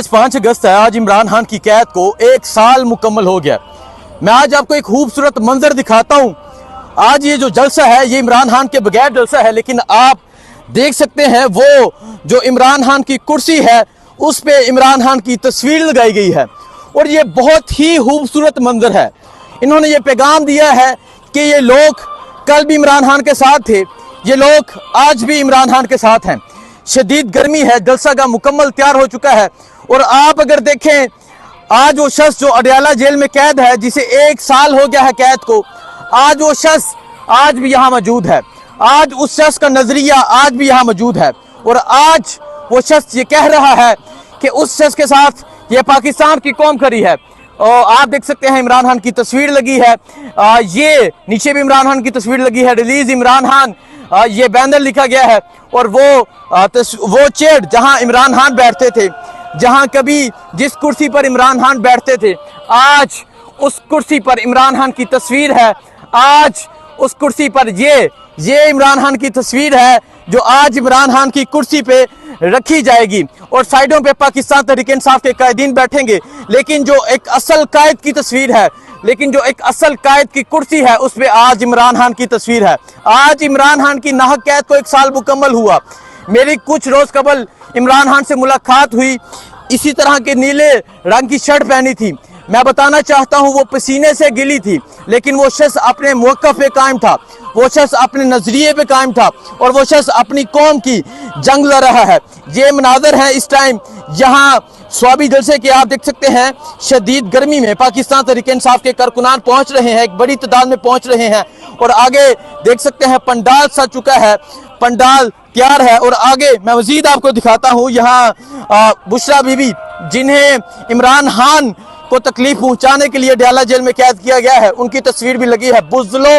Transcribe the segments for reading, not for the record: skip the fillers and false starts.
5 अगस्त है। आज इमरान खान की कैद को 1 साल मुकम्मल हो गया। मैं आज आपको एक खूबसूरत मंजर दिखाता हूँ। आज ये जो जलसा है ये इमरान खान के बगैर जलसा है, लेकिन आप देख सकते हैं वो जो इमरान खान की कुर्सी है उस पे इमरान खान की तस्वीर लगाई गई है और ये बहुत ही खूबसूरत मंजर है। इन्होंने ये पैगाम दिया है कि ये लोग कल भी इमरान खान के साथ थे, ये लोग आज भी इमरान खान के साथ हैं। शदीद गर्मी है, जलसा का मुकम्मल तैयार हो चुका है और आप अगर देखें आज वो शख्स जो अडयाला जेल में कैद है, जिसे 1 साल हो गया है कैद को, आज वो शख्स आज भी यहाँ मौजूद है। आज उस शख्स का नजरिया आज भी यहाँ मौजूद है और आज वो शख्स ये कह रहा है कि उस शख्स के साथ ये पाकिस्तान की कौम खड़ी है। और आप देख सकते हैं इमरान खान की तस्वीर लगी है, ये नीचे भी इमरान खान की तस्वीर लगी है, रिलीज इमरान खान ये बैनर लिखा गया है और वो चेयर जहां इमरान खान बैठते थे, जहां कभी जिस कुर्सी पर इमरान खान बैठते थे, आज उस कुर्सी पर इमरान खान की तस्वीर है। आज उस कुर्सी पर ये इमरान खान की तस्वीर है जो आज इमरान खान की कुर्सी पे रखी जाएगी और साइडों पे पाकिस्तान तहरीक इंसाफ के कायदीन बैठेंगे। लेकिन जो एक असल कायद की तस्वीर है, लेकिन जो एक असल कायद की कुर्सी है उस पे आज इमरान खान की तस्वीर है। आज इमरान खान की नाहक कैद को 1 साल मुकम्मल हुआ। मेरी कुछ रोज कबल इमरान खान से मुलाकात हुई, इसी तरह के नीले रंग की शर्ट पहनी थी। मैं बताना चाहता हूं वो पसीने से गिली थी, लेकिन वो शख्स अपने मौक़िफ़ पे कायम था, वो शख्स अपने नजरिए पे कायम था और वो शख्स अपनी कौम की जंग लड़ रहा है। ये मनाजर है इस टाइम यहाँ स्वाबी जलसे के, आप देख सकते हैं शदीद गर्मी में पाकिस्तान तहरीक इंसाफ के कारकुनान पहुंच रहे हैं, एक बड़ी तादाद में पहुंच रहे हैं और आगे देख सकते हैं पंडाल सज चुका है, पंडाल तैयार है और आगे मैं मजीद आपको दिखाता हूँ यहाँ बुशरा बीबी जिन्हें इमरान खान को तकलीफ पहुंचाने के लिए अडयाला जेल में कैद किया गया है, उनकी तस्वीर भी लगी है। बुज़लो,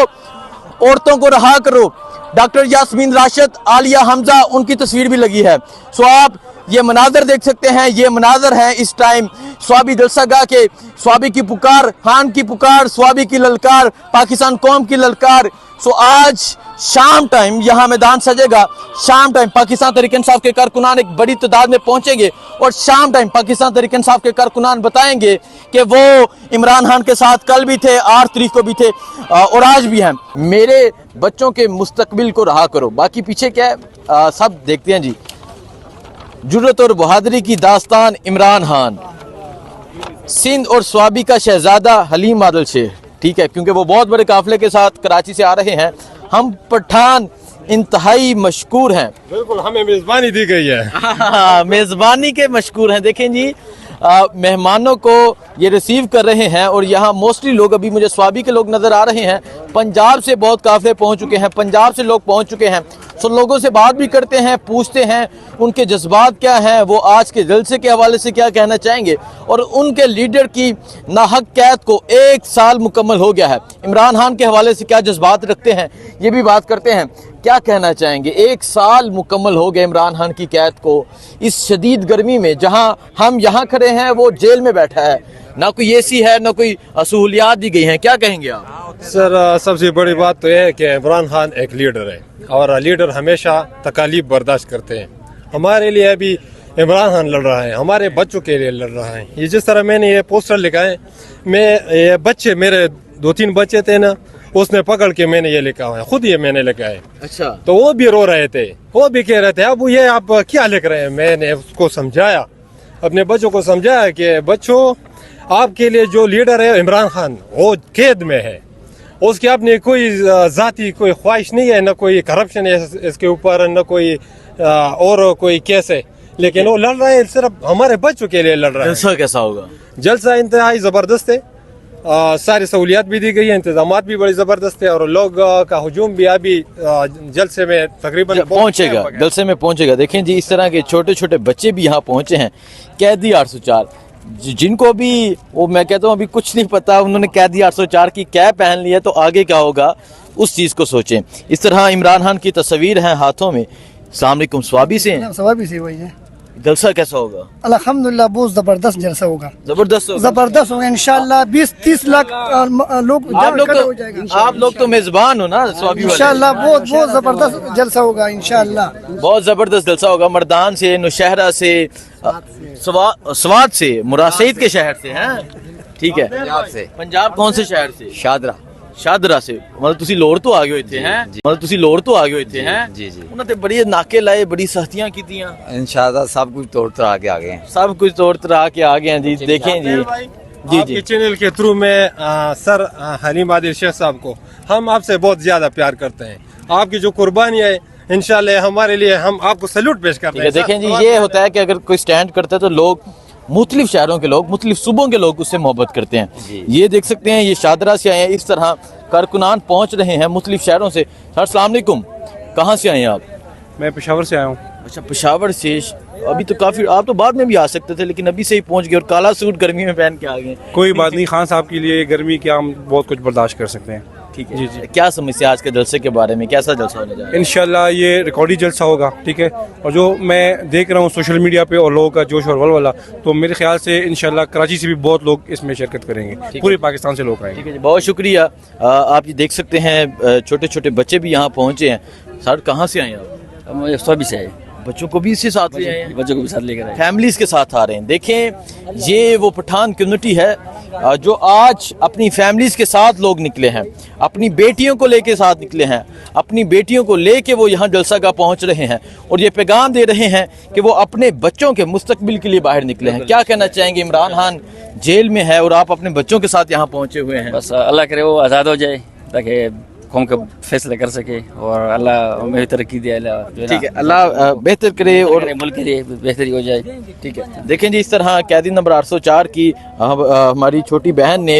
औरतों को रहा करो, डॉक्टर यास्मीन राशिद, आलिया हमजा, उनकी तस्वीर भी लगी है। सो आप ये मनाजर देख सकते हैं, ये मनाजर है इस टाइम स्वाबी जलसागाह के। स्वाबी की पुकार, खान की पुकार, स्वाबी की ललकार, पाकिस्तान कौम की ललकार। सो आज शाम टाइम यहाँ मैदान सजेगा, शाम टाइम पाकिस्तान तहरीक इंसाफ के कारकुनान एक बड़ी तादाद में पहुंचेंगे और शाम टाइम पाकिस्तान तहरीक इंसाफ के कारकुनान बताएंगे कि वो इमरान खान के साथ कल भी थे, 8 तारीख को भी थे और आज भी हैं। मेरे बच्चों के मुस्तकबिल को रहा करो, बाकी पीछे क्या है सब देखते हैं जी। जुर्रत और बहादुरी की दास्तान इमरान खान, सिंध और स्वाबी का शहजादा हलीम आदिल शेख, ठीक है, क्योंकि वो बहुत बड़े काफिले के साथ कराची से आ रहे हैं। हम पठान इंतहाई मशकूर हैं, बिल्कुल हमें मेजबानी दी गई है। मेजबानी के मशकूर हैं। देखें जी मेहमानों को ये रिसीव कर रहे हैं और यहाँ मोस्टली लोग, अभी मुझे स्वाबी के लोग नज़र आ रहे हैं, पंजाब से बहुत काफिले पहुँच चुके हैं, पंजाब से लोग पहुँच चुके हैं। सो लोगों से बात भी करते हैं, पूछते हैं उनके जज्बात क्या हैं, वो आज के जलसे के हवाले से क्या कहना चाहेंगे और उनके लीडर की नाहक कैद को 1 साल मुकम्मल हो गया है, इमरान खान के हवाले से क्या जज्बात रखते हैं ये भी बात करते हैं, क्या कहना चाहेंगे। 1 साल मुकम्मल हो गया इमरान खान की कैद को इस शदीद गर्मी में। जहां हम यहाँ खड़े हैं वो जेल में बैठा है, ना कोई एसी है, ना कोई सहूलियात दी गई हैं। क्या कहेंगे आप? सर सबसे बड़ी बात तो यह है कि इमरान खान एक लीडर है और लीडर हमेशा तकालीफ बर्दाश्त करते हैं। हमारे लिए अभी इमरान खान लड़ रहा है, हमारे बच्चों के लिए लड़ रहा है। ये जिस तरह मैंने ये पोस्टर लिखा है, ये बच्चे मेरे 2-3 बच्चे थे ना, उसने पकड़ के मैंने ये लिखा है, खुद ये मैंने लिखा है। अच्छा, तो वो भी रो रहे थे, वो भी कह रहे थे अब ये आप क्या लिख रहे हैं। मैंने उसको समझाया, अपने बच्चों को समझाया कि बच्चों आपके लिए जो लीडर है इमरान खान, वो कैद में है, उसकी अपनी कोई जाती कोई ख्वाहिश नहीं है, न कोई करप्शन है इसके ऊपर, न कोई और कोई केस है, लेकिन वो लड़ रहा है सिर्फ हमारे बच्चों के लिए लड़ रहा है। जलसा कैसा होगा? जलसा इंतहाई ज़बरदस्त है, सारी सहूलियात भी दी गई है, इंतजामात भी बड़ी ज़बरदस्त है और लोग का हुजूम भी अभी जलसे में तकरीबन पहुंचेगा, जलसे में पहुंचेगा। देखें जी इस तरह के छोटे छोटे बच्चे भी यहाँ पहुंचे हैं। कैदी 804 जिनको भी वो मैं कहता हूँ अभी कुछ नहीं पता, उन्होंने कैदी 804 की कैप पहन ली है, तो आगे क्या होगा उस चीज़ को सोचें। इस तरह इमरान खान की तस्वीर हैं हाथों में। अस्सलाम वालेकुम, स्वाबी से हैं? स्वाबी से वही है। जलसा कैसा होगा? अल्हम्दुलिल्लाह बहुत जबरदस्त जलसा होगा, जबरदस्त होगा। जबरदस्त होगा इंशाल्लाह। 20-30 लाख लोग हो जाएगा। आप लोग तो मेजबान हो ना स्वाबी वाले। इंशाल्लाह बहुत बहुत जबरदस्त जलसा होगा इंशाल्लाह। बहुत जबरदस्त जलसा होगा। मर्दान से, नौशहरा से, स्वात से, मुराद के शहर से हैं, ठीक है। पंजाब कौन से शहर से? शादरा शादरा से। मतलब ਤੁਸੀਂ ਲੋੜ ਤੋਂ ਆ ਗਏ ਇੱਥੇ हैं, मतलब ਤੁਸੀਂ ਲੋੜ ਤੋਂ ਆ ਗਏ ਇੱਥੇ हैं। जी जी ਉਹਨਾਂ ਤੇ ਬੜੀ ਨਾਕੇ ਲਾਏ, ਬੜੀ ਸਖਤੀਆਂ ਕੀਤੀਆਂ, इंशाल्लाह सब कुछ तोड़ तोड़ा के आ गए हैं। सब कुछ तोड़ तड़ा के आ गए हैं जी। देखें जी, जी आपके जी, चैनल के थ्रू में सर हलीम आदिल शेख साहब को हम आपसे बहुत ज्यादा प्यार करते हैं। आपकी जो कुर्बानी है इंशाल्लाह हमारे लिए, हम आपको सैल्यूट पेश करते ठीक है। हैं। देखें जी, ये होता है कि अगर कोई स्टैंड करता है तो लोग मुख्तलिफ शहरों के लोग, मुख्तलिफ सूबों के लोग उससे मोहब्बत करते हैं। ये देख सकते हैं, ये शादरा से आए हैं, इस तरह कारकुनान पहुंच रहे हैं मुख्तलिफ शहरों से। सर अस्सलाम वालेकुम, कहाँ से आए हैं आप? मैं पेशावर से आया हूँ। अच्छा, पेशावर से। अभी तो काफ़ी, आप तो बाद में भी आ सकते थे लेकिन अभी से ही पहुंच गए और काला सूट गर्मी में पहन के आ गए। कोई बात नहीं, खान साहब के लिए गर्मी क्या हम बहुत कुछ बर्दाश्त कर सकते हैं। ठीक है जी जी। क्या समस्या आज के जलसे के बारे में, कैसा जलसा होने जा रहा है? इंशाल्लाह ये रिकॉर्डी जलसा होगा, ठीक है। और जो मैं देख रहा हूँ सोशल मीडिया पे और लोगों का जोश और वलवला, तो मेरे ख्याल से इंशाल्लाह कराची से भी बहुत लोग इसमें शिरकत करेंगे, पूरे पाकिस्तान से लोग आएंगे। ठीक है जी, बहुत शुक्रिया। आप ये देख सकते हैं छोटे छोटे बच्चे भी यहाँ पहुँचे हैं। सर कहाँ से आए हैं आप? हम 120 से है, बच्चों को भी इससे साथ ले आए हैं, बच्चों को भी साथ लेकर आए। फैमिलीज के साथ आ रहे हैं। देखें, ये वो पठान कम्युनिटी है जो आज अपनी फैमिलीज के साथ लोग निकले हैं, अपनी बेटियों को लेके साथ निकले हैं, अपनी बेटियों को लेके वो यहाँ जलसा गाह पहुँच रहे हैं और ये पैगाम दे रहे हैं कि वो अपने बच्चों के मुस्तकबिल के लिए बाहर निकले हैं। क्या कहना चाहेंगे? इमरान खान जेल में है और आप अपने बच्चों के साथ यहाँ पहुँचे हुए हैं। बस अल्लाह करे वो आज़ाद हो जाए ताकि कौम का फैसला कर सके और अल्लाह में तरक्की दे। ठीक है, अल्लाह बेहतर करे और मुल्क के लिए बेहतरी हो जाए। ठीक है। देखें जी, इस तरह कैदी नंबर 804 की हमारी छोटी बहन ने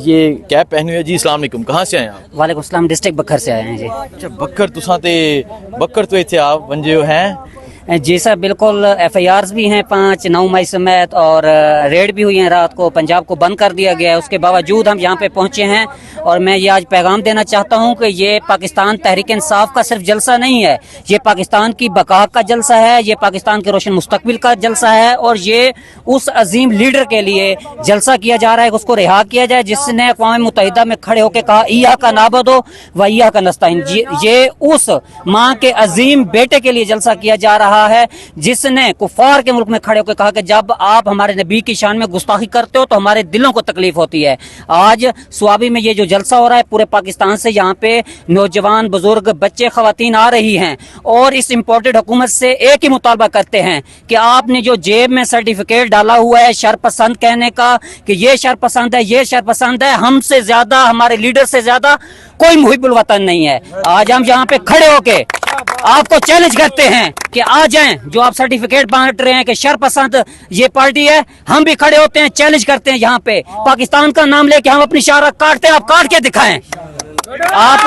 ये कैप पहनी हुई है जी। अस्सलाम वालेकुम, कहाँ से आए हैं आप? वालेकुम सलाम, डिस्ट्रिक्ट बखर से आए हैं जी। अच्छा, बक्कर तुसा ते बक्कर तो इत्थे आप बंजे हो हैं? जी सर बिल्कुल, FIRs भी हैं 5 9 मई समेत और रेड भी हुई है। रात को पंजाब को बंद कर दिया गया है, उसके बावजूद हम यहाँ पे पहुँचे हैं और मैं ये आज पैगाम देना चाहता हूँ कि ये पाकिस्तान तहरीक इंसाफ का सिर्फ जलसा नहीं है, ये पाकिस्तान की बका का जलसा है, ये पाकिस्तान के रोशन मुस्तकबिल का जलसा है और ये उस अजीम लीडर के लिए जलसा किया जा रहा है, उसको रिहा किया जाए जिसने अक़वाम मुत्तहिदा में खड़े होकर कहा इया का नाबदो व इया का नस्ताइन। ये उस माँ के अजीम बेटे के लिए जलसा किया जा रहा है जिसने कुफार के मुल्क में खड़े होकर कहा कि जब आप हमारे नबी की शान में गुस्ताखी करते हो तो हमारे दिलों को तकलीफ होती है। आज स्वाबी में ये जो जलसा हो रहा है, पूरे पाकिस्तान से यहाँ पे नौजवान, बुजुर्ग, बच्चे, खवातीन आ रही हैं और इस इम्पोर्टेड हुकूमत से एक ही मुतालबा करते हैं कि आपने जो जेब में सर्टिफिकेट डाला हुआ है शरपसंद कहने का कि ये शरपसंद है, ये शरपसंद है, हमसे ज्यादा, हमारे लीडर से ज्यादा कोई मुहिब्बुल वतन नहीं है। आज हम यहाँ पे खड़े होके आपको चैलेंज करते हैं कि आ जाएं, जो आप सर्टिफिकेट बांट रहे हैं कि शरपसंद ये पार्टी है, हम भी खड़े होते हैं, चैलेंज करते हैं। यहाँ पे पाकिस्तान का नाम लेके हम अपनी शारा काटते हैं, आप काट के दिखाएं। आप